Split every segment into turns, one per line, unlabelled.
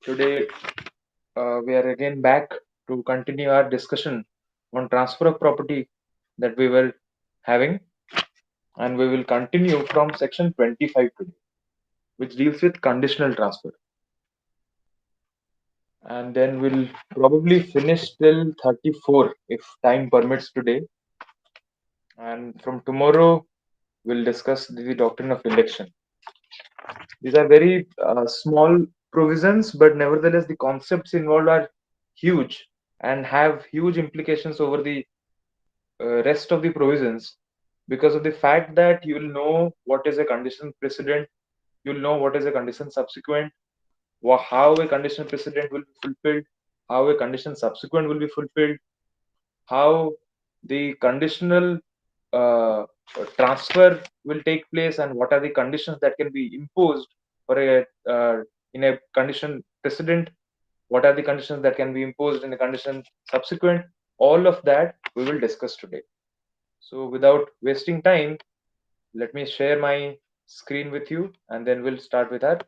Today, we are again back to continue our discussion on transfer of property that we were having, and we will continue from section 25 today, which deals with conditional transfer. And then we'll probably finish till 34 if time permits today. And from tomorrow, we'll discuss the doctrine of election. These are very small provisions, but nevertheless, the concepts involved are huge and have huge implications over the rest of the provisions because of the fact that you'll know what is a condition precedent, you'll know what is a condition subsequent, how a condition precedent will be fulfilled, how a condition subsequent will be fulfilled, how the conditional uh, transfer will take place, and what are the conditions that can be imposed for a in a condition precedent, what are the conditions that can be imposed in a condition subsequent. All of that we will discuss today. So without wasting time, let me share my screen with you and then we'll start with our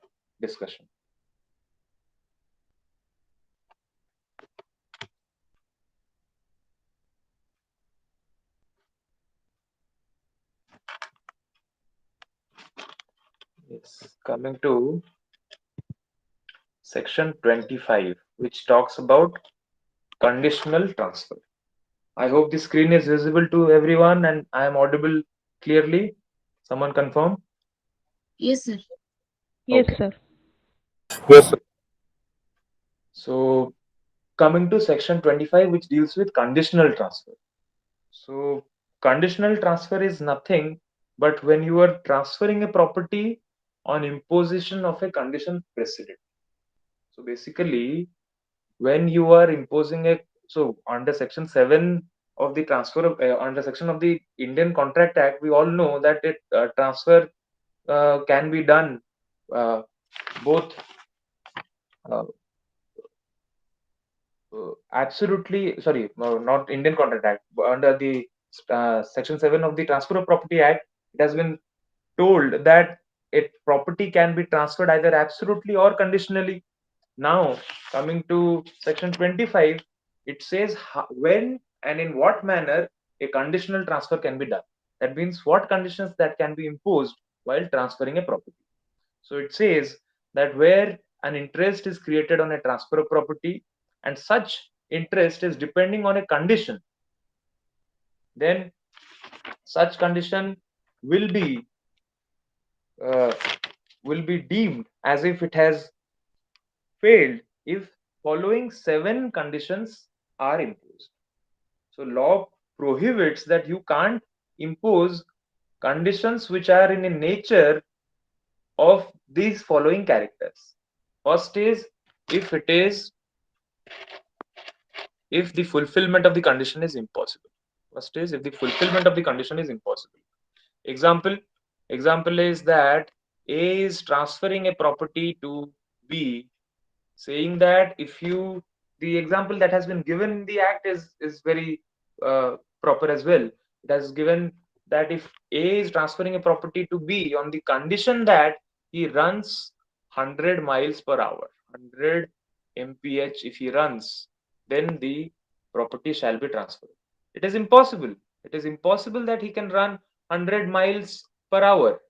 discussion. Yes, coming to section 25, which talks about conditional transfer. I hope the screen is visible to everyone and I am audible clearly. Someone confirm?
Yes, sir.
Yes,
Okay.
sir.
Yes, sir.
So coming to section 25, which deals with conditional transfer. So conditional transfer is nothing but when you are transferring a property on imposition of a condition precedent. So basically, when you are imposing a so under section 7 of the transfer of under section of the Indian Contract Act, we all know that it transfer can be done uh, both uh, absolutely sorry not Indian Contract Act, but under the section 7 of the Transfer of Property Act, it has been told that it property can be transferred either absolutely or conditionally. Now, coming to section 25, it says when and in what manner a conditional transfer can be done. That means what conditions that can be imposed while transferring a property. So it says that where an interest is created on a transfer of property and such interest is depending on a condition, then such condition will be uh, will be deemed as if it has failed if following 7 conditions are imposed. So law prohibits that you can't impose conditions which are in a nature of these following characters. First is if it is if the fulfillment of the condition is impossible. First is if the fulfillment of the condition is impossible. Example example is that A is transferring a property to B, saying that if you the example that has been given in the act is very proper as well. It has given that if A is transferring a property to B on the condition that he runs 100 miles per hour, 100 mph if he runs, then the property shall be transferred. It is impossible. It is impossible that he can run 100 miles per hour.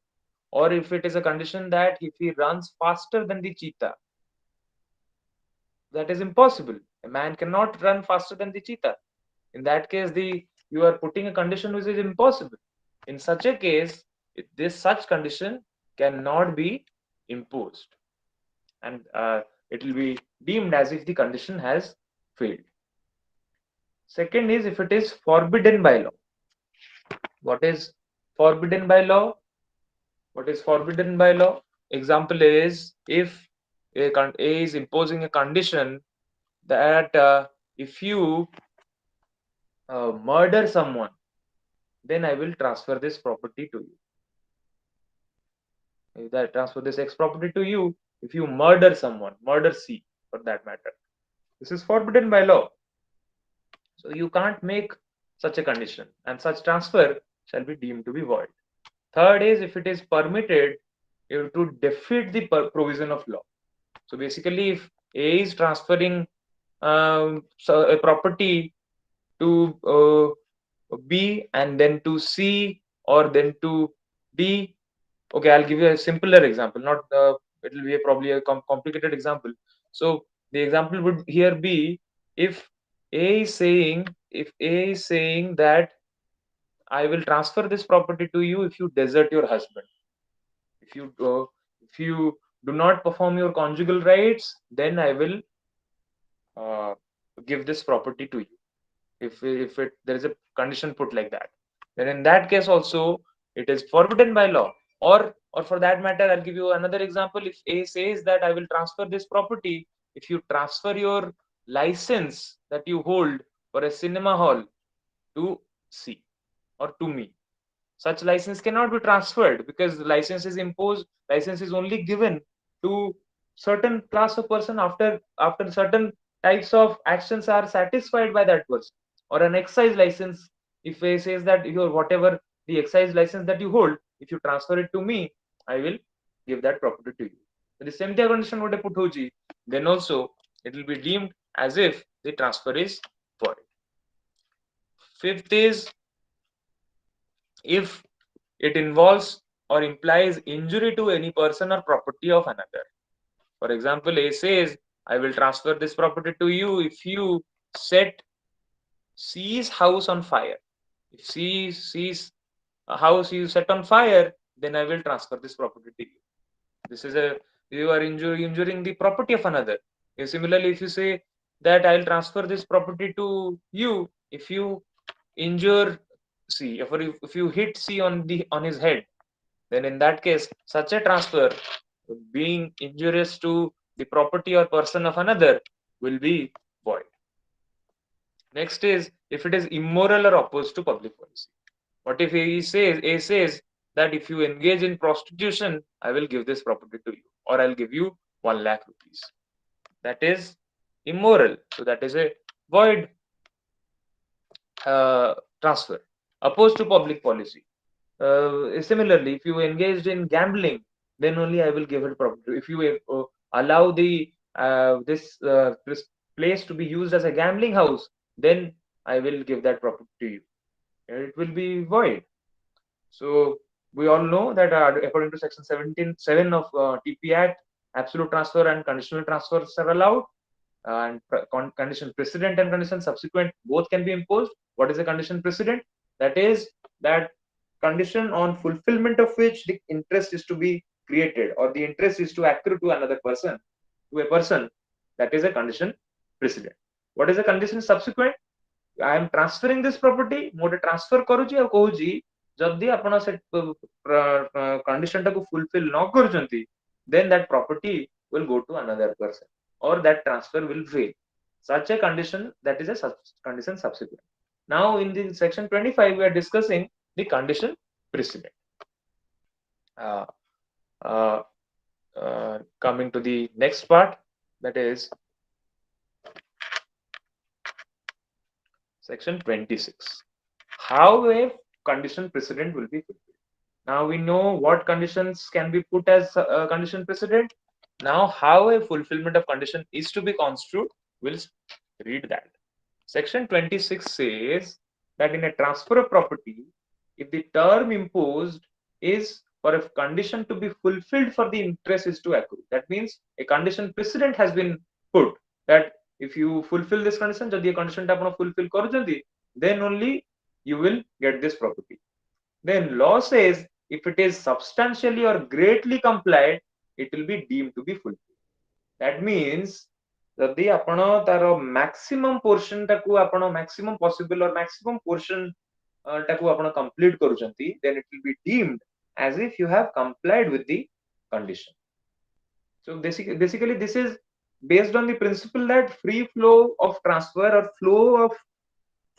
Or if it is a condition that if he runs faster than the cheetah, that is impossible. A man cannot run faster than the cheetah. In that case, the you are putting a condition which is impossible. In such a case, this such condition cannot be imposed, and it will be deemed as if the condition has failed. Second is if it is forbidden by law. What is forbidden by law? What is forbidden by law? Example is if A is imposing a condition that if you murder someone, then I will transfer this property to you. If I transfer this X property to you, if you murder someone, murder C for that matter, this is forbidden by law. So you can't make such a condition, and such transfer shall be deemed to be void. Third is if it is permitted to defeat the provision of law. So basically, if A is transferring so a property to B and then to C or then to D. Okay, I'll give you a simpler example. Not it will be probably a complicated example. So the example would here be if A is saying that I will transfer this property to you if you desert your husband. If you if you do not perform your conjugal rights, then I will uh, give this property to you. If it there is a condition put like that, then in that case also it is forbidden by law. Or for that matter, I'll give you another example. If A says that I will transfer this property if you transfer your license that you hold for a cinema hall to C or to me, such license cannot be transferred because the license is only given to certain class of person after certain types of actions are satisfied by that person. Or an excise license, if it says that your whatever the excise license that you hold, if you transfer it to me, I will give that property to you. The same condition would put hoji, then also it will be deemed as if the transfer is void. Fifth is if it involves or implies injury to any person or property of another. For example, A says, I will transfer this property to you if you set C's house on fire. If C sees a house you set on fire, then I will transfer this property to you. This is a you are injuring the property of another. Similarly, if you say that I'll transfer this property to you if you injure C, if you hit C on his head, then in that case, such a transfer being injurious to the property or person of another will be void. Next is if it is immoral or opposed to public policy. What if A says that if you engage in prostitution, I will give this property to you, or I'll give you 1 lakh rupees. That is immoral. So that is a void transfer. Opposed to public policy. Similarly, if you engaged in gambling, then only I will give it property. If you allow this place to be used as a gambling house, then I will give that property to you. It will be void. So we all know that according to section 17(7) of TP Act, absolute transfer and conditional transfers are allowed, and condition precedent and condition subsequent both can be imposed. What is a condition precedent? That is that condition on fulfillment of which the interest is to be created or the interest is to accrue to another person, to a person. That is a condition precedent. What is a condition subsequent? I am transferring this property, मोटे transfer करूची और कहूची जल्दी अपना से condition टाको fulfill न करूचंती, then that property will go to another person or that transfer will fail. Such a condition, that is a condition subsequent. Now in the section 25 we are discussing the condition precedent. Uh, uh, Coming to the next part, that is section 26. How a condition precedent will be fulfilled. Now we know what conditions can be put as a condition precedent. Now how a fulfillment of condition is to be construed, we'll read that. Section 26 says that in a transfer of property, if the term imposed is for a condition to be fulfilled for the interest is to accrue. That means a condition precedent has been put that if you fulfill this condition, jodi a condition ta apna fulfill karuchandi, then only you will get this property. Then law says if it is substantially or greatly complied, it will be deemed to be fulfilled. That means ଯଦି ଆପଣ ତାର maximum portion ଟାକୁ ଆପଣ maximum possible or maximum portion ଟାକୁ ଆପଣ complete କରୁଛନ୍ତି, then it will be deemed as if you have complied with the condition. So basically this is based on the principle that free flow of transfer or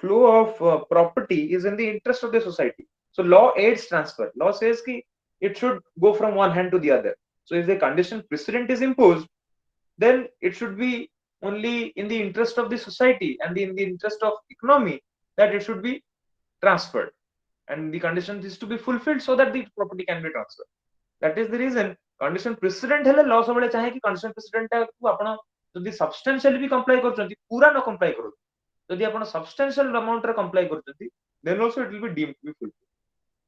flow of property is in the interest of the society. So law aids transfer. Law says ki it should go from one hand to the other. So if the condition precedent is imposed, then it should be only in the interest of the society and in the interest of economy that it should be transferred, and the condition is to be fulfilled so that the property can be transferred. That is the reason condition precedent hele law sabale chahe ki condition precedent ta ku apna ଯଦି substantially ବି comply କରୁଛନ୍ତି ପୁରା ନ comply କରନ୍ତୁ, ଯଦି ଆପଣ substantial amount ରେ comply କରୁଛନ୍ତି then also it will be deemed to be fulfilled.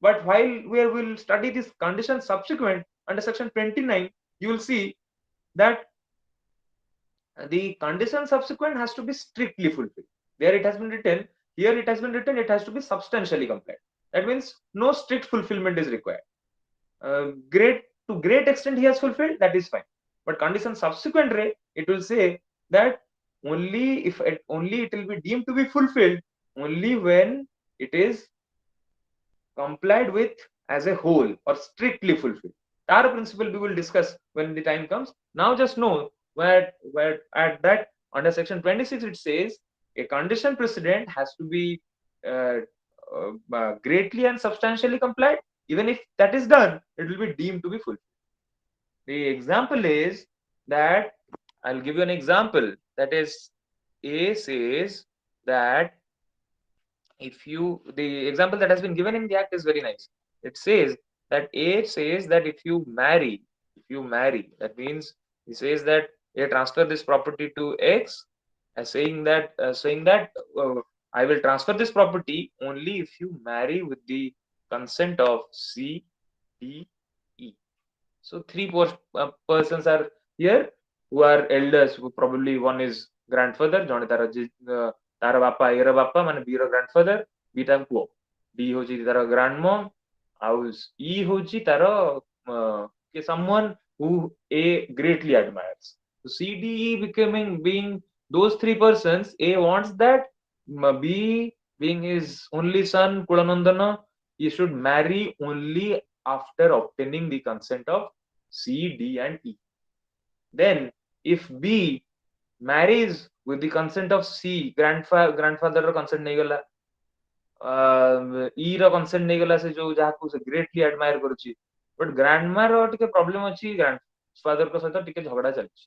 But while we will study this condition subsequent under section 29, you will see that the condition subsequent has to be strictly fulfilled. There it has been written, here it has been written, it has to be substantially complied. That means no strict fulfillment is required. Great extent he has fulfilled, that is fine. But condition subsequent ray, it will say that only it will be deemed to be fulfilled only when it is complied with as a whole or strictly fulfilled. Our principle we will discuss when the time comes. Now just know where at that under section 26 it says a condition precedent has to be uh, greatly and substantially complied. Even if that is done, it will be deemed to be fulfilled. The example is that I'll give you an example. That is, A says that if you, the example that has been given in the act is very nice. It says that A says that if you marry, that means he says that A transfer this property to X, as saying that I will transfer this property only if you marry with the consent of C, D, E. So persons are here who are elders. Who probably one is grandfather, jone तार बापा ए बापा माने B रो grandfather B ता पुओ D होची तार ग्रांडमॉम आउ ई होची तार के someone who A greatly admires. So C D E becoming being those three persons, A wants that B being his only son Kulanandana, he should marry only after obtaining the consent of C, D and E. Then if B marries with the consent of C, grandfather consent नहीं गला, E ର consent नहीं गला से जो जाहाକୁ से greatly admire करुची, but grandma ର ଟିକେ problem ଅଛି, grandfather को सहित ଟିକେ झगड़ा ଚାଲିଛି,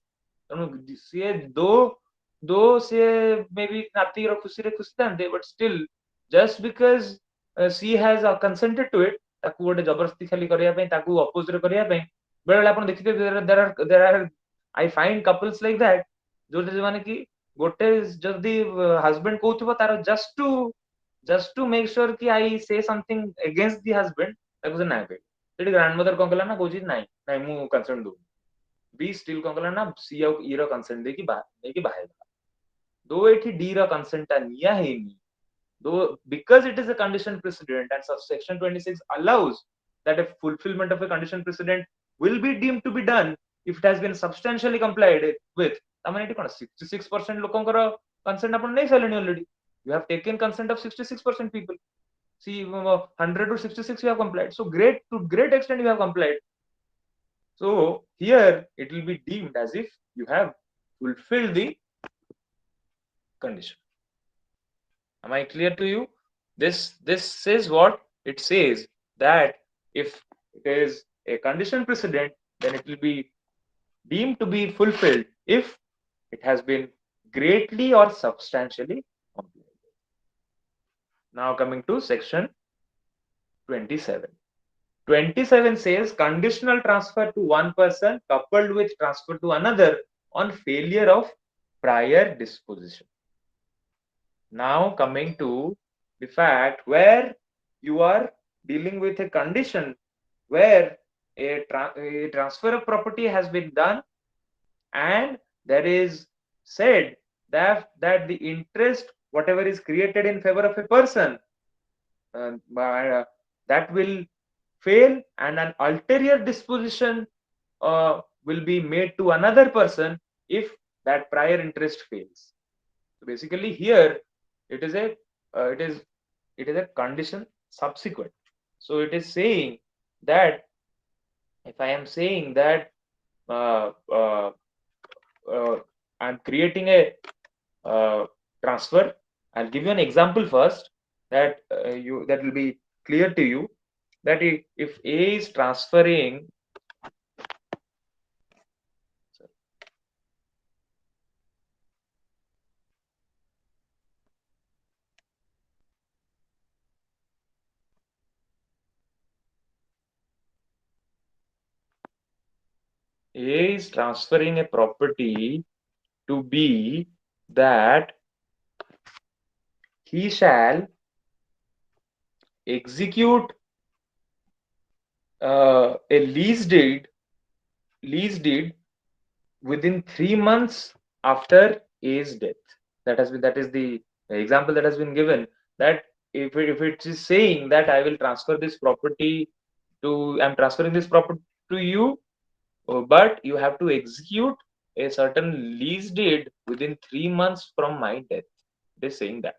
ତେଣୁ ସିଏ ଦो ସିଏ maybe ନାତି ର ଖୁସିରେ ଖୁସି ଥାନ୍ତେ, but still just because she has consented to it, ତାକୁ ଗୋଟେ ଜବରଦସ୍ତି ଖାଲି କରିବା ପାଇଁ, ତାକୁ oppose ରେ କରିବା ପାଇଁ, ବେଳେ ବେଳେ ଆପଣ ଦେଖିଥିବେ there are I find couples like that, ଯୋଉଠି ମାନେ କି ଗୋଟେ ଯଦି husband କହୁଥିବ ତାର just to make sure କି I say something against the husband, ତାକୁ ସେ ନାଇଁ କହିବ, ସେଠି grandmother କଣ କଲା ନା କହୁଛି ନାଇଁ ନାଇଁ ମୁଁ consent ଦଉନି, B still କଣ କଲା ନା C ଆଉ E ର consent ନେଇକି ବାହା ହେଇଗଲା, though ଏଠି D ର consent ଟା ନିଆ ହେଇନି, though because it is a condition precedent and section 26 allows that a fulfillment of a condition precedent will be deemed to be done if it has been substantially complied with. ताମାନେ ଏଠି କଣ 66% ଲୋକଙ୍କର consent ଆପଣ ନେଇ ସାରିଲେଣି already. You have taken consent of 66% people. See, 100 to 66 you have complied. So to great extent you have complied. So here it will be deemed as if you have fulfilled the condition. Am I clear to you? This says what? It says that if it is a condition precedent, then it will be deemed to be fulfilled if it has been greatly or substantially complied. Now coming to section 27. 27 says conditional transfer to one person coupled with transfer to another on failure of prior disposition. Now coming to the fact where you are dealing with a condition where a transfer of property has been done and there is said that the interest whatever is created in favor of a person that will fail and an ulterior disposition will be made to another person if that prior interest fails. So basically here it is a condition subsequent. So it is saying that if I am saying that uh, uh, I'm creating a transfer, I'll give you an example first that that will be clear to you, that if A is transferring A is transferring a property to be that he shall execute a lease deed within 3 months after A's death. That is the example that has been given, that if it is saying that I'm transferring this property to you, but you have to execute a certain lease deed within 3 months from my death. It is saying that.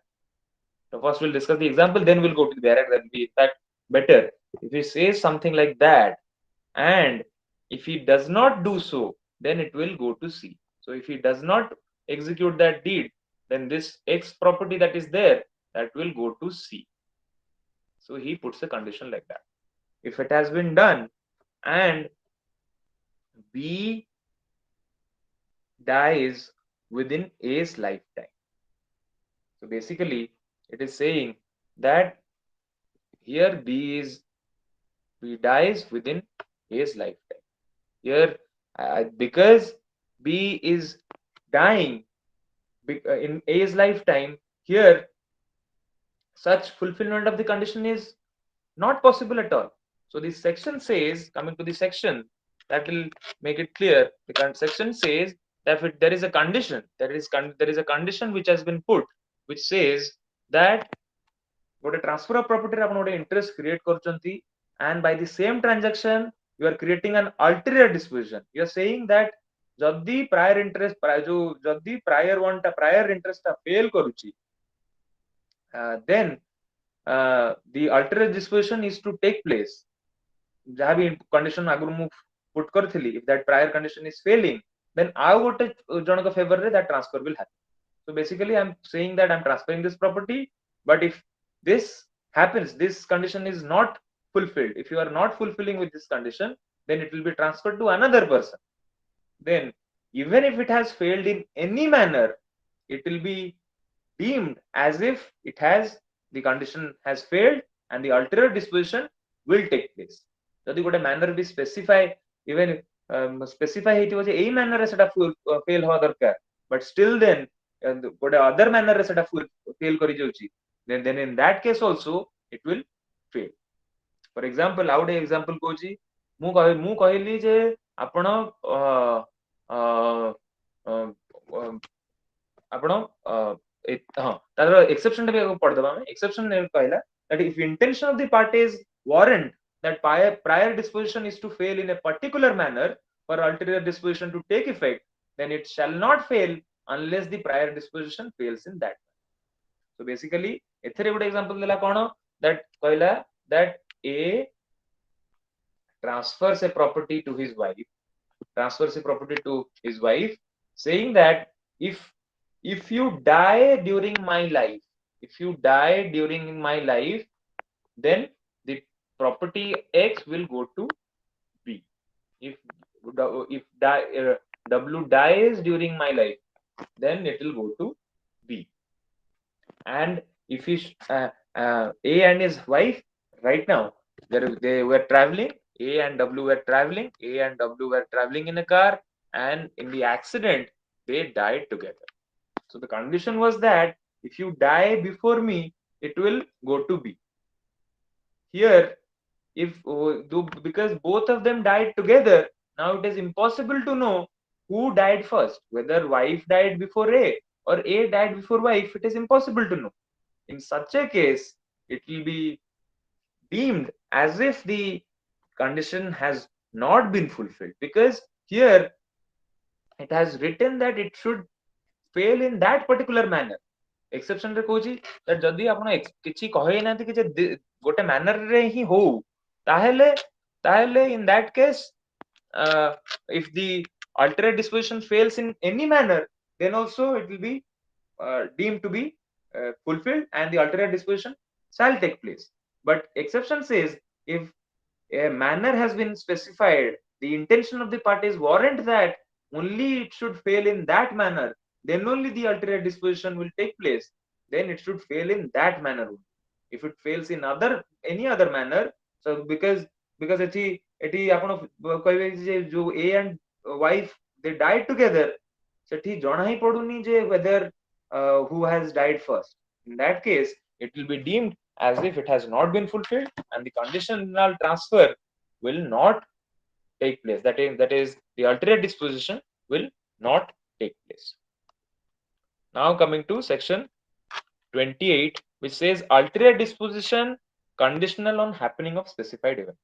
So first we'll discuss the example, then we'll go to the direct. That will be in fact better. If he says something like that, and if he does not do so, then it will go to C. So if he does not execute that deed, then this X property that is there, that will go to C. So he puts a condition like that. If it has been done and B dies within A's lifetime. So basically, it is saying that here B dies within A's lifetime. Here, because B is dying in A's lifetime, here such fulfillment of the condition is not possible at all. So this section says, coming to the section, that will make it clear. The current section says that if there is a condition, there is a condition which has been put, which says that what a transfer of property ଆପଣ ଗୋଟେ interest create କରୁଛନ୍ତି, and by the same transaction you are creating an ulterior disposition. You are saying that ଯଦି prior interest ଟା fail କରୁଛି, then the ulterior disposition is to take place. ଯାହା ବି condition ଆଗରୁ ମୁଁ put କରିଥିଲି, if that prior condition is failing, then ଆଉ ଗୋଟେ ଜଣଙ୍କ favor ରେ that transfer will happen. So basically I'm saying that I'm transferring this property, but if this happens, this condition is not fulfilled, if you are not fulfilling with this condition, then it will be transferred to another person. Then even if it has failed in any manner, it will be deemed as if the condition has failed and the ulterior disposition will take place. ଯଦି ଗୋଟେ manner ବି even specify ହେଇଥିବ ଯେ ଏଇ manner ରେ ସେଟା fail ହବା ଦରକାର, but still then ଗୋଟେ other manner ରେ ସେଟା fail କରି ଯାଉଛି, then in that case also it will fail. For example, ଆଉ ଗୋଟେ example କହୁଛି, ମୁଁ କହିଲି ଯେ ଆପଣ ଆପଣ ହଁ ତାର exception ଟା ବି ପଢିଦବା ଆମେ. Exception କହିଲା that if intention of the parties warrant that prior disposition is to fail in a particular manner for ulterior disposition to take effect, then it shall not fail unless the prior disposition fails in that. So basically ଏଥିରେ ଗୋଟେ example ଦେଲା କ'ଣ, that କହିଲା that A transfers a property to his wife, saying that if you die during my life, then the property X will go to B. If W dies during my life, then it will go to B. And if A and his wife, right now they were traveling, A and W were traveling in a car, and in the accident they died together. So the condition was that if you die before me, it will go to B. Here, because both of them died together, now it is impossible to know who died first, whether wife died before A or A died before wife. It is impossible to know. In such a case, it will be deemed as if the condition has not been fulfilled, because here it has written that it should fail in that particular manner. Exception ରେ କହୁଛି that ଯଦି ଆପଣ କିଛି କହିନାହାନ୍ତି କି ଯେ ଗୋଟେ manner ରେ ହିଁ ହଉ, ତାହେଲେ in that case, if the ulterior disposition fails in any manner, then also it will be deemed to be fulfilled and the ulterior disposition shall take place. But exception says if a manner has been specified, the intention of the parties warrant that only it should fail in that manner, then only the ulterior disposition will take place, then it should fail in that manner only. If it fails in any other manner, so because ଏଠି ଆପଣ କହିବେ ଯେ ଯୋଉ A and wife they died together, ସେଠି ଜଣା ହିଁ ପଡୁନି ଯେ whether who has died first. In that case, it will be deemed as if it has not been fulfilled and the conditional transfer will not take place. That is the alternate disposition will not take place. Now coming to section 28, which says alternate disposition conditional on happening of specified event.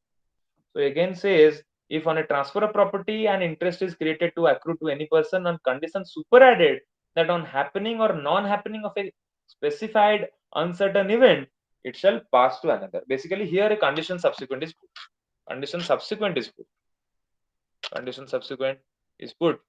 So again says, if on a transfer of property an interest is created to accrue to any person on condition superadded that on happening or non-happening of a specified uncertain event, it shall pass to another. Basically, here a condition subsequent is put. Condition subsequent is put. Condition subsequent is put.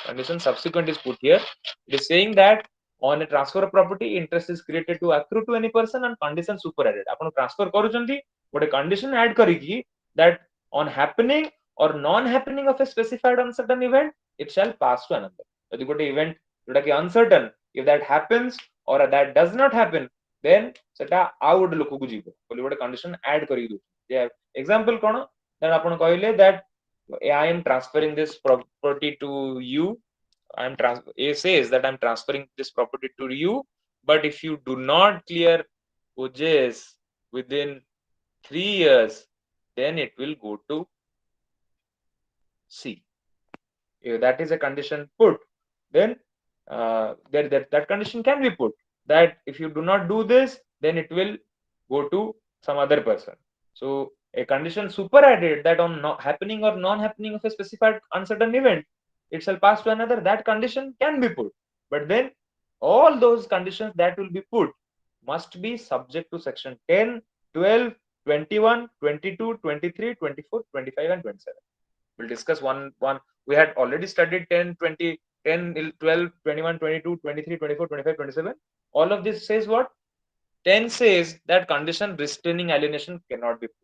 Condition subsequent is put here. It is saying that on a transfer of property, interest is created to accrue to any person and condition superadded. आपण transfer करूଛନ୍ତି ଗୋଟେ condition add କରିକି that on happening or non happening of a specified uncertain event, it shall pass to another. ଯଦି ଗୋଟେ event ଯୋଉଟା କି uncertain, if that happens or that does not happen, then ସେଟା ଆଉ ଗୋଟେ ଲୋକକୁ ଯିବ ବୋଲି ଗୋଟେ condition add କରିକି ଦଉଛନ୍ତି. Example କଣ? then ଆପଣ କହିଲେ that I am transferring this property to you. A says that I'm transferring this property to you, but if you do not clear purchase within 3 years, then it will go to C. If that is a condition put, then that condition can be put that if you do not do this, then it will go to some other person. So a condition superadded that on happening or non-happening of a specified uncertain event, it shall pass to another. That condition can be put, but then all those conditions that will be put must be subject to section 10, 12, 21, 22, 23, 24, 25, and 27. We'll discuss one. We had already studied 10, 20, 10, 12, 21, 22, 23, 24, 25, 27. All of this says what? 10 says that condition restraining alienation cannot be put.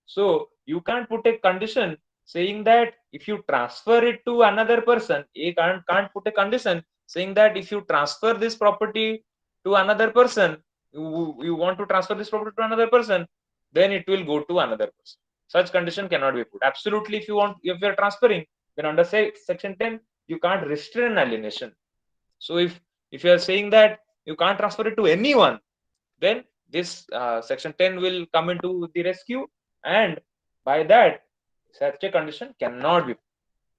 So you can't put a condition saying that if you transfer it to another person, you can't put a condition saying that if you transfer this property to another person, you want to transfer this property to another person, then it will go to another person. Such condition cannot be put. Absolutely, if you're transferring, then under section 10, you can't restrain alienation. So if you are saying that you can't transfer it to anyone, then this section 10 will come into the rescue, and by that such a condition cannot be.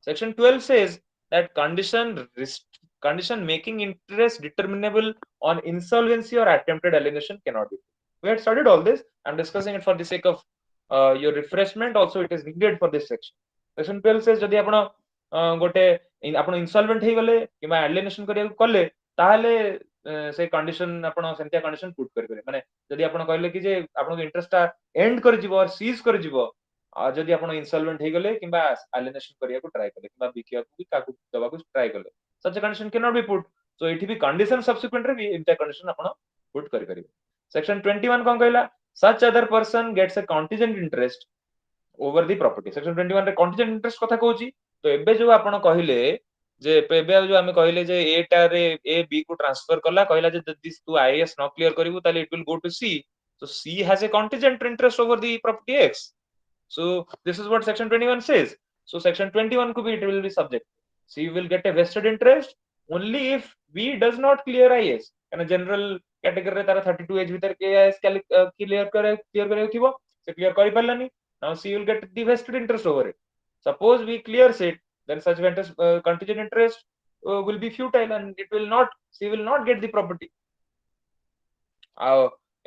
Section 12 says that condition making interest determinable on insolvency or attempted alienation cannot be. We had studied all this. I'm discussing it for the sake of your refreshment. Also, it is needed for this section. Section 12 says ଯଦି ଆପଣ ଗୋଟେ ଆପଣ insolvent ହେଇଗଲେ କିମ୍ବା alienation କରିବାକୁ କଲେ ତାହେଲେ ସେ condition ଆପଣ ସେମିତିଆ condition put କରିପାରିବେ. ମାନେ ଯଦି ଆପଣ କହିଲେ କି ଯେ ଆପଣଙ୍କ interest ଟା end କରିଯିବ or seize କରିଯିବ, ଯଦି ଆପଣ insolvent ହେଇଗଲେ କିମ୍ବା alienation କରିବାକୁ try କଲେ କିମ୍ବା ବିକିବାକୁ ବି କାହାକୁ ଦେବାକୁ try କଲେ, such a condition cannot be put. So ଏଠି ବି condition subsequent ରେ ବି ଏମିତିଆ condition ଆପଣ put କରିପାରିବେ. Section 21 କଣ କହିଲା? Such other person gets a contingent interest over the property. Section 21 ରେ contingent interest କଥା କହୁଛି. ତ ଏବେ ଯୋଉ ଆପଣ କହିଲେ ଯେ ଏବେ ଆଉ ଯୋଉ ଆମେ କହିଲେ ଯେ A ଟାରେ A B କୁ transfer କଲା, କହିଲା ଯେ ଯଦି ତୁ IAS ନ clear କରିବୁ ତାହେଲେ it will go to C. So C has a contingent interest over the property X. So this is what section 21 says. So section 21 could be, it will be subject. C will get a vested interest only if B does not clear IS. And a general category 32 age ଭିତରେ IS clear କରିବାକୁ ଥିବ, ସେ clear କରିପାରିଲାନି. Now C will get the vested interest over it. Suppose we clears it, then such contingent interest will be futile and it will not, C will not get the property.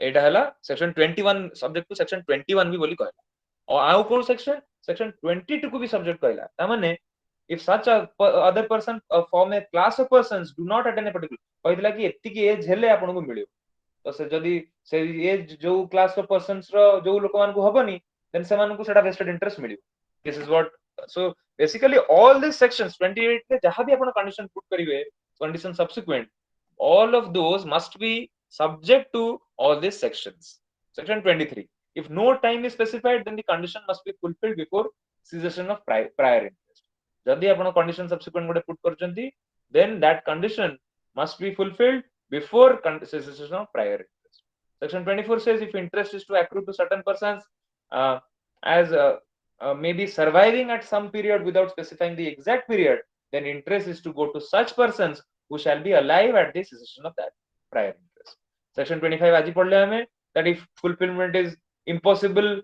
ଏଇଟା ହେଲା section 21 subject to section 21 ବି ବୋଲି କହିଲା. ଆଉ କୋଉ section 22 କୁ ବି subject କହିଲା. ତା ମାନେ if such a other person form a class of persons do not attain a particular, କହିଥିଲା କି ଏତିକି ଏଜ ହେଲେ ଆପଣଙ୍କୁ ମିଳିବ. ତ ସେ ଯଦି ସେ ଏଜ ଯୋଉ class of persons ର ଯୋଉ ଲୋକମାନଙ୍କୁ ହବନି, then ସେମାନଙ୍କୁ ସେଟା vested interest ମିଳିବ. This is what, so basically all these sections 28 ରେ ଯାହା ବି ଆପଣ condition put କରିବେ, condition subsequent, all of those must be subject to all these sections. Section 23. If no time is specified, then the condition must be fulfilled before cessation of prior interest. ଯଦି ଆପଣ condition subsequent ଗୋଟେ put କରିଛନ୍ତି, then that condition must be fulfilled before cessation of prior interest. Section 24 says if interest is to accrue to certain persons as maybe surviving at some period without specifying the exact period, then interest is to go to such persons who shall be alive at the cessation of that prior interest. Section 25 aji padle hame that if fulfillment is impossible,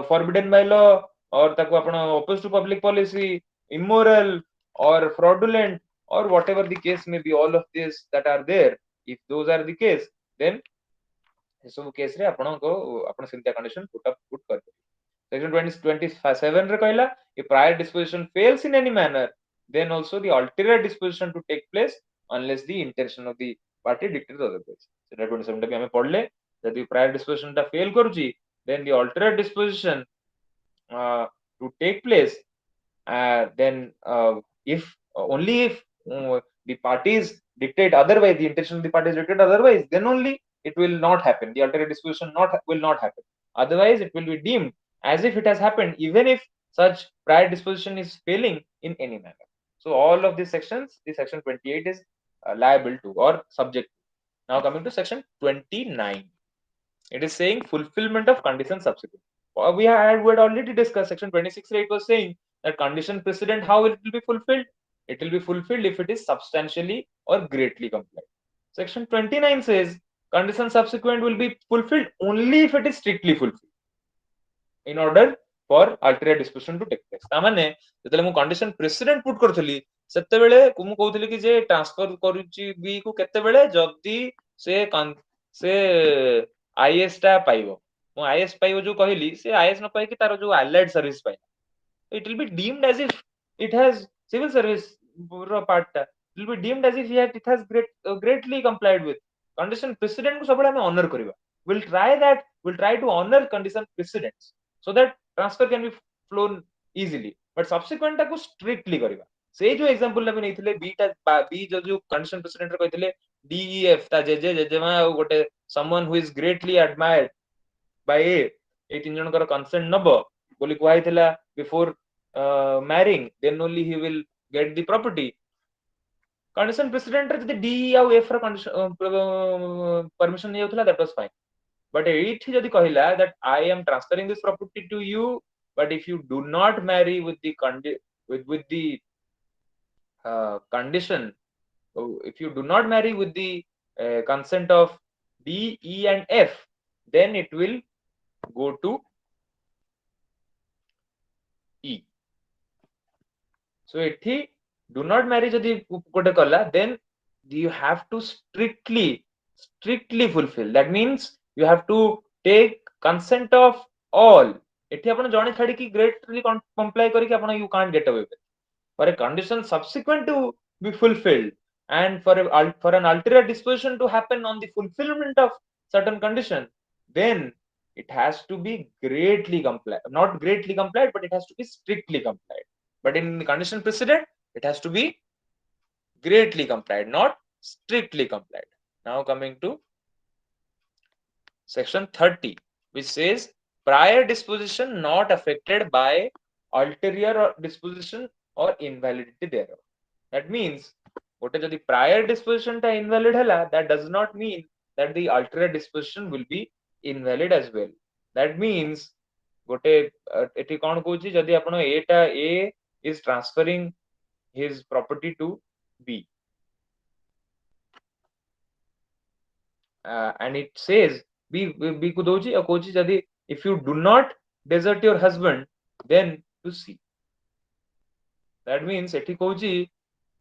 forbidden by law, or taku apna opposed to public policy, immoral or fraudulent, or whatever the case may be, all of this that are there, if those are the case, then सब case रे आपनको आपण Santa condition put कर section 27 रे कहला if prior disposition fails in any manner then also the ulterior disposition to take place unless the intention of the party dictates otherwise. सेटा 27 टा भी हमें पढ़ले यदि prior disposition टा fail करूची then the ulterior disposition to take place then if only if the parties dictate otherwise, the intention of the parties dictate otherwise, then only it will not happen. The ulterior disposition will not happen. Otherwise, it will be deemed as if it has happened, even if such prior disposition is failing in any manner. So all of these sections, the section 28 is liable to or subject to. Now coming to section 29, it is saying fulfillment of condition subsequent. We had already discussed section 26. It was saying that condition precedent, how it will be fulfilled? It will be fulfilled if it is substantially or greatly complied. Section 29 says condition subsequent will be fulfilled only if it is strictly fulfilled in order for ulterior disposition to take place. तामाने जेतले मु condition precedent put करथली सेते बेले मु कहउथली कि जे transfer करूची B को केते बेले जदी से आईएस टा पाइबो मु आईएस पाइबो जो कहली से आईएस न पाइ कि तार जो allied service pi it will be deemed as if it has civil service part ta it will be deemed as if it has greatly complied with condition precedent को सबले हमें honor करिवा we'll try to honor condition precedents so that transfer can be flown easily but subsequent ta को strictly करिवा से जो example लेबे नैथिले B जो condition president रे कहथिले DEF ता जेजेमा गोटे someone who is greatly admired by a ए तीन जन कर कंसेंट नबो बोली कहैथिला before marrying then only he will get the property condition precedent रे जदि डी आ एफ र कंडीशन परमिशन नै होतला that was fine but एठी जदि कहिला that I am transferring this property to you but if you do not marry with the condition if you do not marry with the consent of D, E and F then it will go to E. So ethi do not marry jodi gote kala then you have to strictly fulfill. That means you have to take consent of all. एठी आपण जणे छाडी की greatly comply करी कि आपण you can't get away with. For a condition subsequent to be fulfilled and for an ulterior disposition to happen on the fulfillment of certain condition, then it has to be greatly complied, not greatly complied, but it has to be strictly complied. But in the condition precedent, it has to be greatly complied, not strictly complied. Now coming to section 30, which says prior disposition not affected by ulterior disposition or invalidity thereof. That means what is the prior disposition ta invalid hela, that does not mean that the ulterior disposition will be invalid as well. That means gote eti kon kochi jodi apno A is transferring his property to B and it says B ku doji kochi jodi if you do not desert your husband then to C. That means eti kochi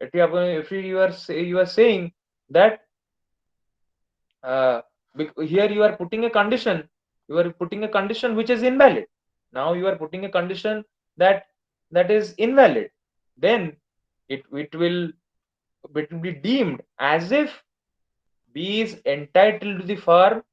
eti apno if you are saying that here you are putting a condition which is invalid. Now you are putting a condition that is invalid, then it will be deemed as if B is entitled to the farm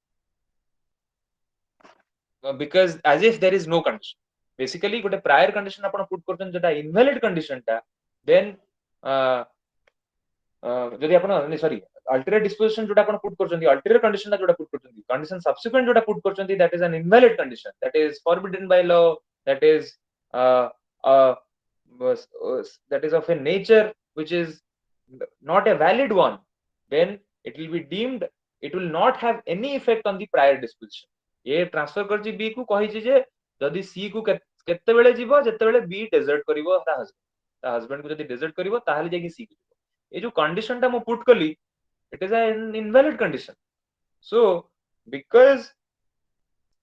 because as if there is no condition. Basically gote prior condition आपण put करछन जेटा invalid condition ta then जदि आपण sorry ulterior disposition जोटा आपण put करछन ulterior condition ता जोटा put करछन condition subsequent जोटा put करछन that is an invalid condition that is forbidden by law that is that is of a nature which is not a valid one, then it will be deemed it will not have any effect on the prior disposition. ये transfer करछि B को कहि जे जदि C को केते बेले जीवो जते बेले B डेजर्ट करिवो ता हस्बैंड ତା husband को जदि desert करिवो ताहाले जाकी सी ए जो condition टा मु put कली it is an invalid condition. So because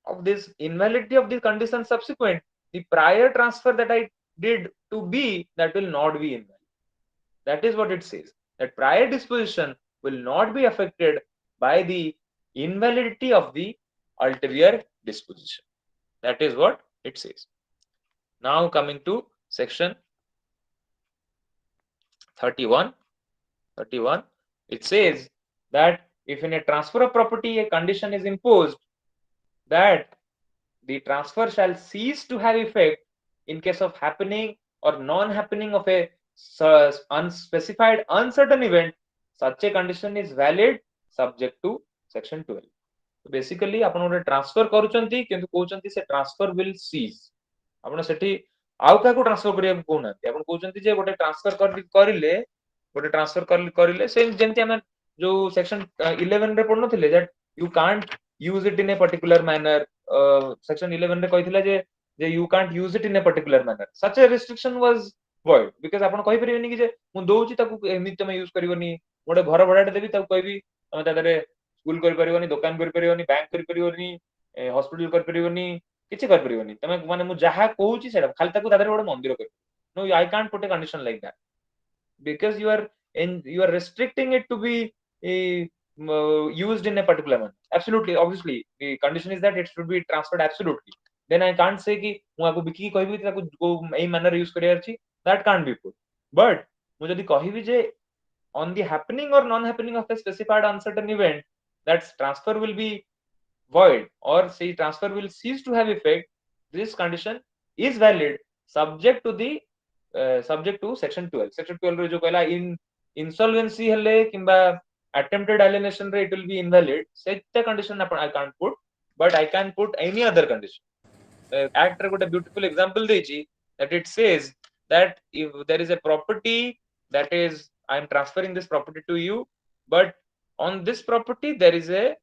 of this invalidity of the condition subsequent, the prior transfer that I did to B, that will not be invalid. That is what it says, that prior disposition will not be affected by the invalidity of the ulterior disposition. That is what it says. Now coming to section 31, it says that if in a transfer of property a condition is imposed that the transfer shall cease to have effect in case of happening or non-happening of a unspecified uncertain event, such a condition is valid subject to section 12. So basically आपण ଗୋଟେ transfer करूचंती किंतु कहउचंती से transfer will cease आपण सेठी आउ काको transfer करिया कहउनाती आपण कहउचंती जे ଗୋଟେ transfer करिले ଗୋଟେ ट्रांसफर करिले सेम जेंति हम जो सेक्शन 11 रे पढनथिले that you can't use it in a particular manner section 11 रे कहिथिला जे you can't use it in a particular manner such a restriction was void because आपण कहि परिबेनी कि जे मु दोउची ताकू एमित तमे यूज करिवनी गोटे घर भड़ाटे देबी ताकू कहबी तमे तादरे स्कूल कर परिवनी दुकान कर परिवनी बैंक कर परिवनी हॉस्पिटल कर परिवनी किछि कर परिवनी तमे माने मु जहा कहूची सेटा खाली ताकू तादरे गोटे मंदिर कर no I can't put a condition like that because you are restricting it to be used in a particular manner. Absolutely, obviously the condition is that it should be transferred absolutely. Then I can't say कि मु आको बिकी कहबी ताको को एई manner use करियार छी, that can't be put. But मु जदी कहबी जे on the happening or non happening of a specified uncertain event, that transfer will be void or say transfer will cease to have effect, this condition is valid subject to the subject to section 12. Section 12 रे जो कहला in insolvency हेले किंबा attempted alienation रे it will be invalid. सेटा condition I can't put, but I can put any other condition. Act रे गोटे beautiful example देछि that it says that if there is a property that is I am transferring this property to you, but on this property there is a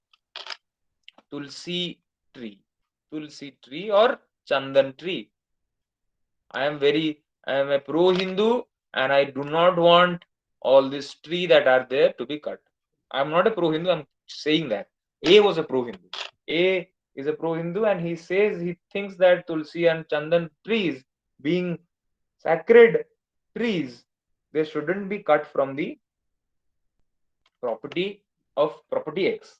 tulsi tree or chandan tree. I am a pro Hindu and I do not want all this tree that are there to be cut. I am not a pro Hindu, I am saying that. A was a pro Hindu. A is a pro Hindu and he says he thinks that tulsi and chandan trees being sacred trees, they shouldn't be cut from the property of property X.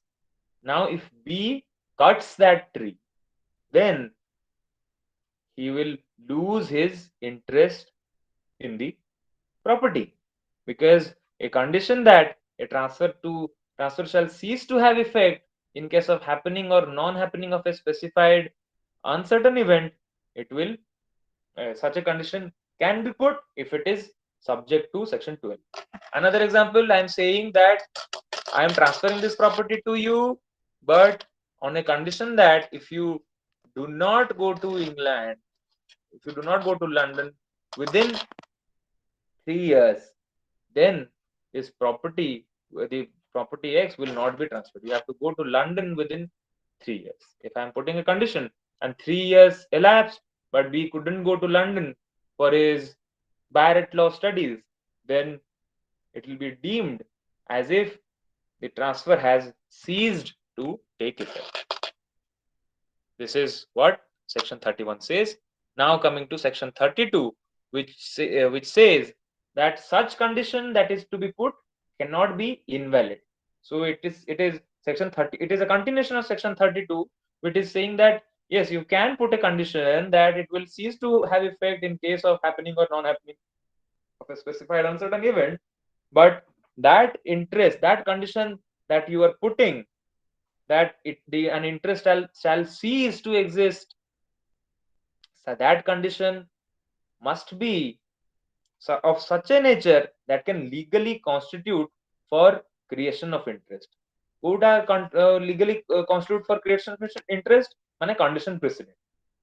Now if B cuts that tree, then he will lose his interest in the property, because a condition that a transfer shall cease to have effect in case of happening or non-happening of a specified uncertain event, it will such a condition can be put if it is subject to section 12. Another example, I am saying that I am transferring this property to you, but on a condition that if you do not go to England, if you do not go to London within 3 years, then this property, the property X will not be transferred. You have to go to London within 3 years. If I am putting a condition and 3 years elapsed, but B couldn't go to London for his Barrett law studies, then it will be deemed as if the transfer has ceased to take effect. This is what section 31 says. Now coming to section 32, which says that such condition that is to be put cannot be invalid. So it is section 30. It is a continuation of section 32, which is saying that yes, you can put a condition that it will cease to have effect in case of happening or non-happening of a specified uncertain event, but that interest, that condition that you are putting, that an interest shall cease to exist, so that condition must be of such a nature that can legally constitute for creation of interest. Kota legally constitute for creation of interest माने condition precedent,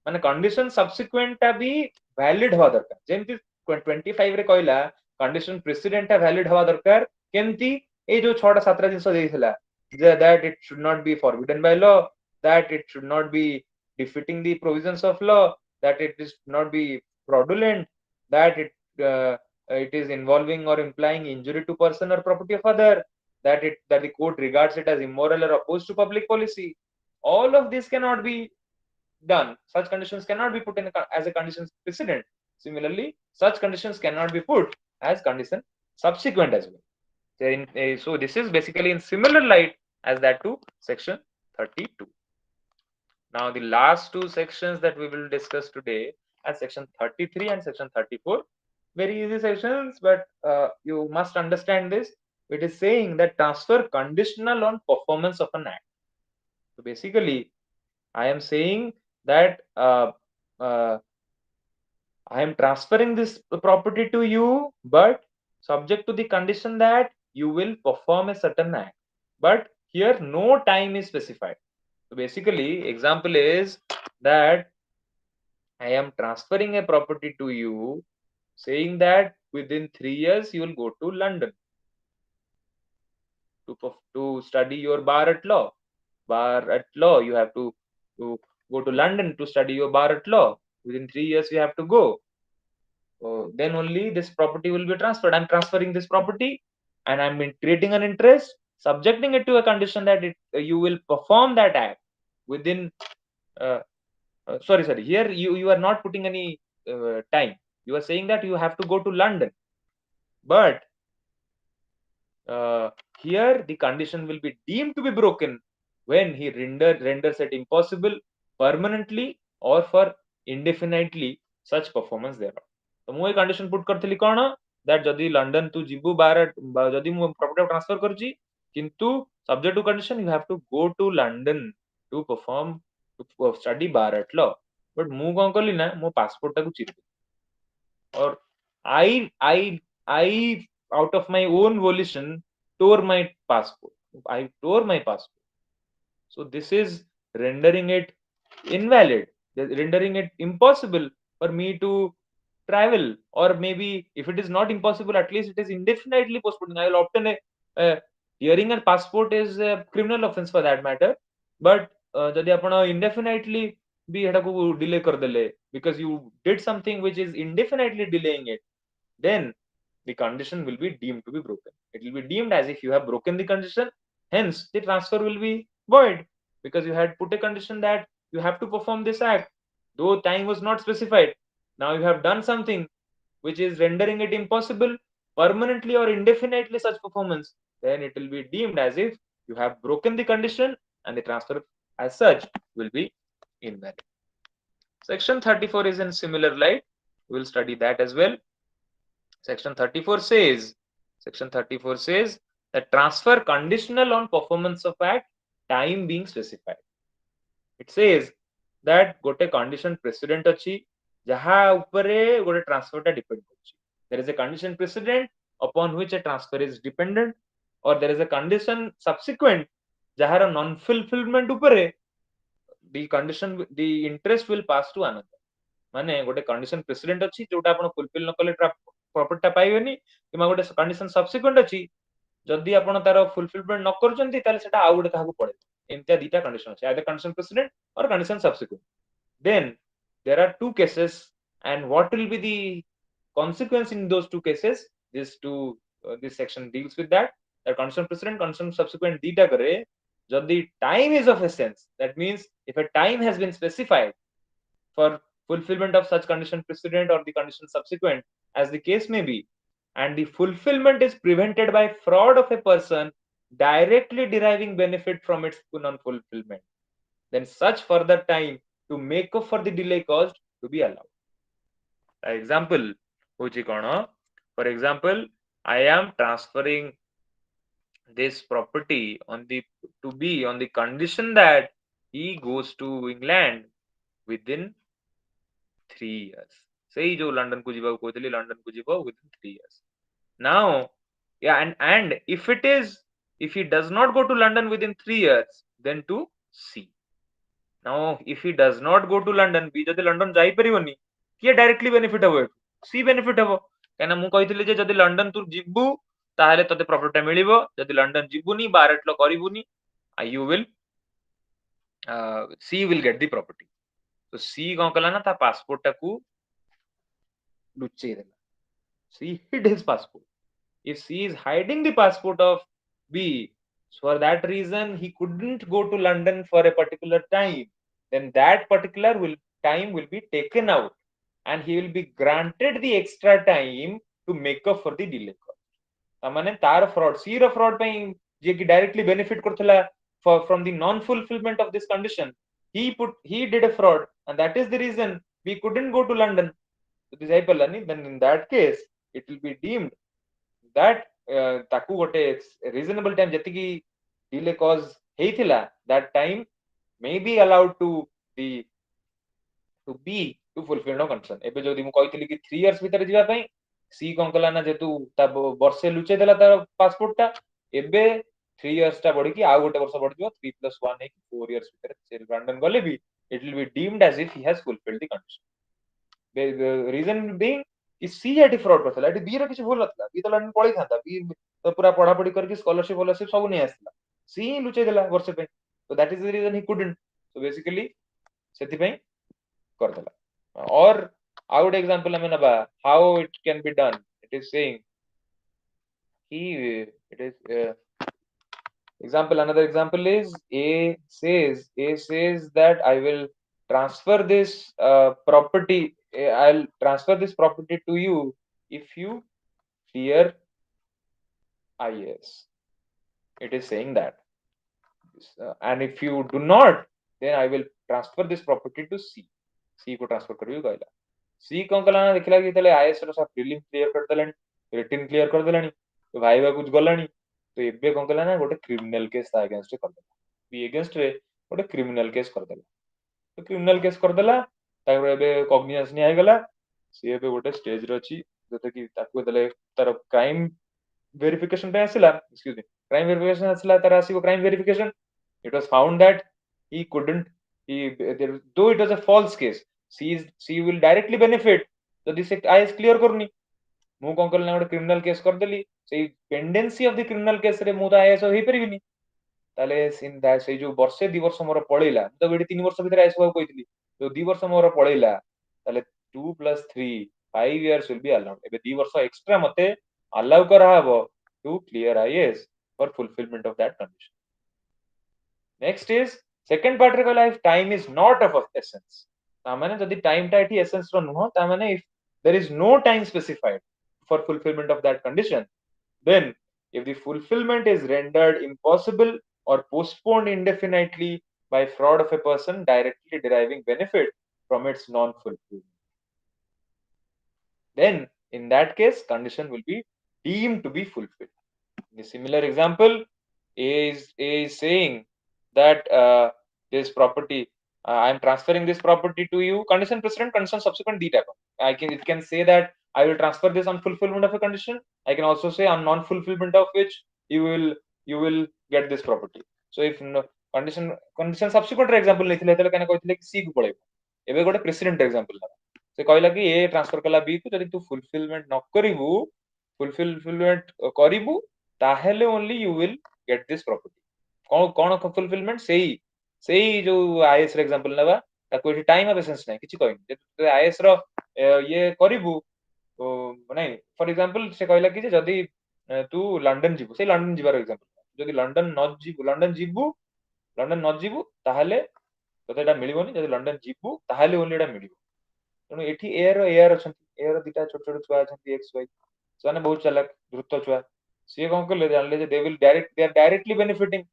माने condition subsequent टा भी valid हवा दरकार. जेमति 25 रे कहला condition precedent टा valid हवा दरकार केमति ए जो 6 टा 7 जिंस देइथिला that it should not be forbidden by law, that it should not be defeating the provisions of law, that it should not be fraudulent, that it it is involving or implying injury to person or property of other, that the court regards it as immoral or opposed to public policy. All of this cannot be done. Such conditions cannot be put in as a condition precedent. Similarly, such conditions cannot be put as condition subsequent as well. So this is basically in similar light as that to section 32. Now the last two sections that we will discuss today are section 33 and section 34. Very easy sections, but you must understand this. It is saying that transfer conditional on performance of an act. So basically, I am saying that uh, I am transferring this property to you, but subject to the condition that you will perform a certain act. But here no time is specified. So basically, example is that I am transferring a property to you, saying that within 3 years you will go to London to study your bar at law. Bar at law, you have to go to London to study your bar at law. Within 3 years you have to go. So then only this property will be transferred. I'm transferring this property and I'm creating an interest, subjecting it to a condition that you will perform that act within. Uh, sorry. Here you are not putting any time. You are saying that you have to go to London, but here the condition will be deemed to be broken when he renders it impossible permanently or for indefinitely such performance thereof. तो ମୁଁ ଏ condition put କରିଥିଲି କଣ that ଯଦି London ତୁ ଯିବୁ ଯଦି ମୁଁ property transfer କରୁଛି କିନ୍ତୁ subject to condition you have to go to London to perform to study bar at law. But ମୁଁ କଣ କଲି ନା ମୋ passport ଟାକୁ ଚିରି or I out of my own volition tore my passport. I tore my passport. So this is rendering it invalid, rendering it impossible for me to travel. Or maybe if it is not impossible, at least it is indefinitely postponed. I will obtain a tearing a passport is a criminal offense for that matter. But ଯଦି ଆପଣ indefinitely ବି ଏଟାକୁ delay କରିଦେଲେ because you did something which is indefinitely delaying it, then the condition will be deemed to be broken. It will be deemed as if you have broken the condition, hence the transfer will be void because you had put a condition that you have to perform this act, though time was not specified. Now you have done something which is rendering it impossible permanently or indefinitely such performance, then it will be deemed as if you have broken the condition and the transfer as such will be invalid. Section 34 is in similar light. We will study that as well. Section 34 says that transfer conditional on performance of act, time being specified. It says that gote condition precedent achi jaha upare gote transfer ta depend କରୁଛି. There is a condition precedent upon which a transfer is dependent, or there is a condition subsequent jahar non fulfillment upare the interest will pass to another. ମାନେ ଗୋଟେ condition precedent ଅଛି ଯୋଉଟା ଆପଣ fulfill ନ କଲେ property ଟା ପାଇବେନି, କିମ୍ବା ଗୋଟେ condition subsequent ଅଛି ଯଦି ଆପଣ ତାର fulfillment ନ କରୁଛନ୍ତି ତାହେଲେ ସେଟା ଆଉ ଗୋଟେ କାହାକୁ ପଳେଇବ। ଏମିତିଆ ଦିଟା condition ଅଛି, either condition precedent or condition subsequent. Then there are two cases, and what will be the consequence in those two cases? This section deals with that. The condition precedent, condition subsequent dita kare যদি time is of essence, that means if a time has been specified for fulfillment of such condition precedent or the condition subsequent, as the case may be, and the fulfillment is prevented by fraud of a person directly deriving benefit from its non-fulfillment, then such further time to make up for the delay caused to be allowed. Example, for example, I am transferring this property on the condition that he goes to England within 3 years. Say jo London ku jiba kohitili London ku jiba within 3 years. Now, yeah, and if he does not go to London within 3 years, then to C. Now, if he does not go to London, B jodi London jai pariboni, kiye directly benefit habo? C benefit habo. Kaina mu कहଥିଲି जे जदि London तू जिबु ताहले तते property मिलिबो, जदि London जिबुनी बारेट लो करिबुनी, you will C will get the property. So C कौन कला ना ता पासपोर्ट टाकू लुचेई देला, C hid his passport. If C is hiding the passport of B, for that reason he couldn't go to London for a particular time, then that particular time will be taken out and he will be granted the extra time to make up for the delay cost. तामाने तार fraud, C ର fraud ପାଇଁ ଯିଏ କି directly benefit କରୁଥିଲା from the non-fulfillment of this condition, he did a fraud and that is the reason we couldn't go to London. Then in that case it will be deemed that ତାକୁ ଗୋଟେ reasonable time ଯେତିକି delay cause ହେଇଥିଲା that time may be allowed the to be to fulfill no condition. ଏବେ ଯଦି ମୁଁ କହିଥିଲି କି 3 years ଭିତରେ ଯିବା ପାଇଁ ସି କଣ କଲା ନା ଯେହେତୁ ତା ବର୍ଷେ ଲୁଚେଇ ଦେଲା ତାର ପାସପୋର୍ଟ ଟା ଏବେ 3 years ଟା ବଢିକି ଆଉ ଗୋଟେ ବର୍ଷ ବଢିଯିବ 3+1 ହେଇକି 4 years ଭିତରେ ସେ ଲଣ୍ଡନ ଗଲେ ବି it will be deemed as if he has fulfilled the condition. The reason being कि सी एटी फ्रॉड करथला एटी बी ର କିଛି ଭୁଲ ନଥିଲା बी ତ ଲଣ୍ଡନ ପଳେଇ थांता बी ତ ପୁରା ପଢାପଢି କରିକି ସ୍କॉलरशिप ସବୁ ନେଇ ଆସିଥିଲା सी ଲୁଚେଇ ଦେଲା ବର୍ଷେ ପାଇଁ so that is the reason he couldn't so basically ସେଥି ପାଇଁ କରିଦେଲା or ଆଉ ଗୋଟେ example ଆମେ ନବା how it can be done. It is saying he it is example another example is a says that I will transfer this property I'll transfer this property to you if you clear IAS. It is saying that and if you do not then I will transfer this property to C को transfer करियो कहला सी कौन कला ना देखला कि तले IAS रो सब प्रीलिम क्लियर कर देलानी रिटन क्लियर कर देलानी तो भाईबा कुछ गलानी तो एबे कौन कला ना गोटे क्रिमिनल केस ता अगेंस्ट कर देला बी अगेंस्ट रे गोटे क्रिमिनल केस कर देला तो क्रिमिनल केस कर देला तापर एबे कॉग्निजेंस नि आइ गला सी एबे गोटे स्टेज रे अछि जते कि ताकू देले तार क्राइम verification पे आसिला excuse me crime verification आसिला तार आसीबो crime verification it was found that he couldn't though it was a false case she will directly benefit ଯଦି ସେ ଆଇଏସ୍ କ୍ଲିୟର କରୁନି ମୁଁ କଣ କଲି ନା ଗୋଟେ କ୍ରିମିନାଲ କେସ୍ କରିଦେଲି ସେଇ ପେଣ୍ଡେନ୍ସି ଅଫ ଦି କ୍ରିମିନାଲ କେସ୍ ରେ ମୁଁ ତ ଆଇଏସ୍ ହେଇପାରିବିନି ତାହେଲେ ସେଇ ଯୋଉ ବର୍ଷେ 2 ବର୍ଷ ମୋର ପଳେଇଲା ମୁଁ ତ ଏଠି 3 ବର୍ଷ ଭିତରେ ଆଇଏସ୍ ହବାକୁ କହିଥିଲି ଯୋଉ 2 ବର୍ଷ ମୋର ପଳେଇଲା ତାହେଲେ 2+3 5 years will be allowed ଏବେ 2 ବର୍ଷ ଏକ୍ସଟ୍ରା ମତେ allow କରାହବ to clear IAS for fulfillment of that condition. Next is second part रे कहला if time is not of essence ता माने जदी टाइम टा एठी एसेंस रो नुह ता माने if there is no time specified for fulfillment of that condition then if the fulfillment is rendered impossible or postponed indefinitely by fraud of a person directly deriving benefit from its non fulfillment then in that case condition will be deemed to be fulfilled. In a similar example A is saying that this property I am transferring this property to you condition precedent condition subsequent d type it can say that I will transfer this on fulfillment of a condition. I can also say on non fulfillment of which you will get this property. So if no, condition subsequent example लेथिले तले कने कहथिले कि c को पळेबो एबे गोटे precedent example ला से कहला कि a transfer कला b को जदि तू fulfillment न करिवु fulfillment करिवु ताहेले only you will get this property कौन कौन fulfillment सेही जो आईएस रे एग्जांपल नेबा ताको एठी टाइम ऑफ एसेंस नै किछि कहनी जे आईएस रो ये करिवु नै फॉर एग्जांपल से कहला कि जदि तू लंडन जीवु से लंडन जीवार एग्जांपल जदि लंडन न जीवु ताहाले तते एटा मिलिबोनी जदि लंडन जीवु ताहाले ओनली एटा मिलिबो तेणु एठी एयर अछंती दिटा छोट छोट छुआ अछंती एक्स वाई ସେମାନେ ବହୁତ ଚାଲାକ ଦ୍ରୁତ ଛୁଆ ସିଏ କଣ କଲେ ଜାଣିଲେ ଯେ they are directly benefiting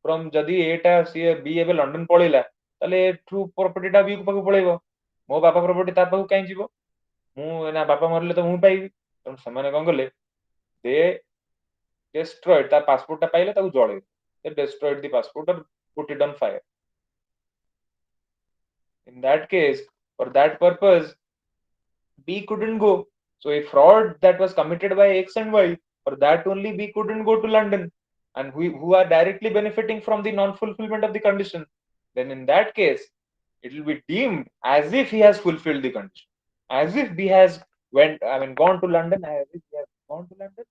from ଯଦି ଏଟା ସିଏ ବି ଏବେ ଲଣ୍ଡନ ପଳେଇଲା ତାହେଲେ ଏଠୁ ପ୍ରପର୍ଟି ଟା ବି ପାଖକୁ ପଳେଇବ ମୋ ବାପା ପ୍ରପର୍ଟି ତା ପାଖକୁ କାହିଁ ଯିବ ମୁଁ ନା ବାପା ମରିଲେ ତ ମୁଁ ପାଇବି ତେଣୁ ସେମାନେ କଣ କଲେ ଦେ destroyed ତା ପାସପୋର୍ଟ ଟା ପାଇଲେ ତାକୁ ଜଳେଇଲେ they destroyed the passport or put it on fire. In that case for that purpose B couldn't go. So a fraud that was committed by X and Y, for that only B couldn't go to London, and who are directly benefiting from the non-fulfillment of the condition. Then in that case, it will be deemed as if he has fulfilled the condition, as if B has gone to London, as if he has gone to London.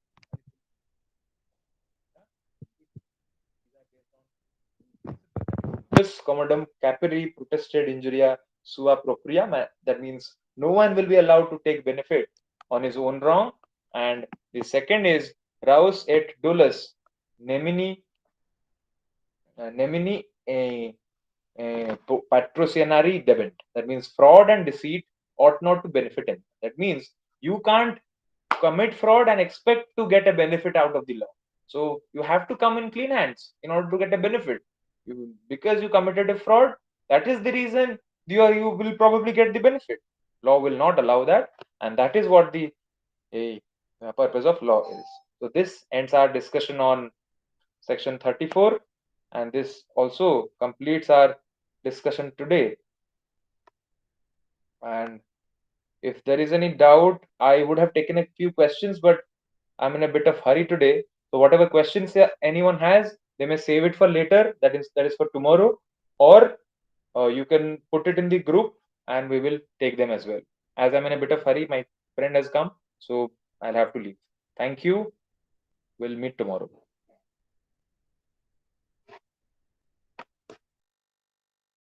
This commodum capere protested injuria sua propria. That means no one will be allowed to take benefit on his own wrong And the second is Raus et Dulus Nemini Nemini patrocianari debent. That means fraud and deceit ought not to benefit him. That means you can't commit fraud and expect to get a benefit out of the law. So you have to come in clean hands in order to get a benefit. Because you committed a fraud, that is the reason you will probably get the benefit. Law will not allow that, and that is what the purpose of law is. So this ends our discussion on section 34, and this also completes our discussion today. And if there is any doubt, I would have taken a few questions, but I'm in a bit of hurry today. So whatever questions anyone has, they may save it for later. That is for tomorrow, or you can put it in the group, and we will take them as well. As I'm in a bit of hurry, my friend has come, so I'll have to leave. Thank you. We'll meet tomorrow.